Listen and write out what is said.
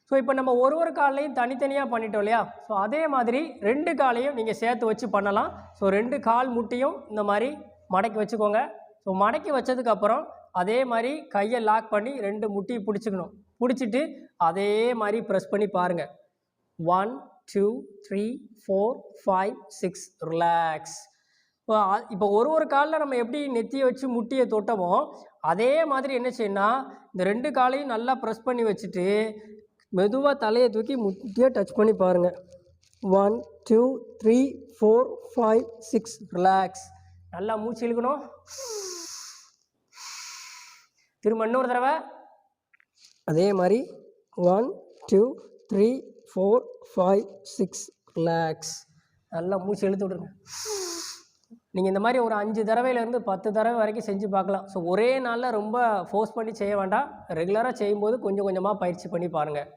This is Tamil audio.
ஸோ இப்போ நம்ம ஒரு காலையும் தனித்தனியாக பண்ணிட்டோம் இல்லையா? ஸோ அதே மாதிரி 2 காலையும் நீங்கள் சேர்த்து வச்சு பண்ணலாம். ஸோ 2 கால் முட்டியும் இந்த மாதிரி மடக்கி வச்சுக்கோங்க. ஸோ மடக்கி வச்சதுக்கப்புறம் அதே மாதிரி கையை லாக் பண்ணி 2 முட்டியை பிடிச்சிக்கணும். பிடிச்சிட்டு அதே மாதிரி ப்ரெஸ் பண்ணி பாருங்கள். 1 2 3 4 5 6 ரிலாக்ஸ். இப்போ ஒரு காலில் நம்ம எப்படி நெத்தியை வச்சு முட்டியை தொட்டோமோ அதே மாதிரி என்ன செய்யணும்னா இந்த 2 காலையும் நல்லா ப்ரெஸ் பண்ணி வச்சுட்டு மெதுவாக தலையை தூக்கி முட்டியை டச் பண்ணி பாருங்கள். 1 2 3 4 5 6 ரிலாக்ஸ். நல்லா மூச்சு இழுக்கணும். திரும்ப இன்னொரு தடவை அதே மாதிரி 1 2 3 4 5 6 ரிலாக்ஸ். நல்லா மூச்சு இழுத்து விடுங்க. நீங்கள் இந்த மாதிரி ஒரு 5 தடவையிலேருந்து 10 தடவை வரைக்கும் செஞ்சு பார்க்கலாம். ஸோ ஒரே நாளில் ரொம்ப ஃபோர்ஸ் பண்ணி செய்ய வேண்டாம். ரெகுலராக செய்யும்போது கொஞ்சம் கொஞ்சமாக பயிற்சி பண்ணி பாருங்கள்.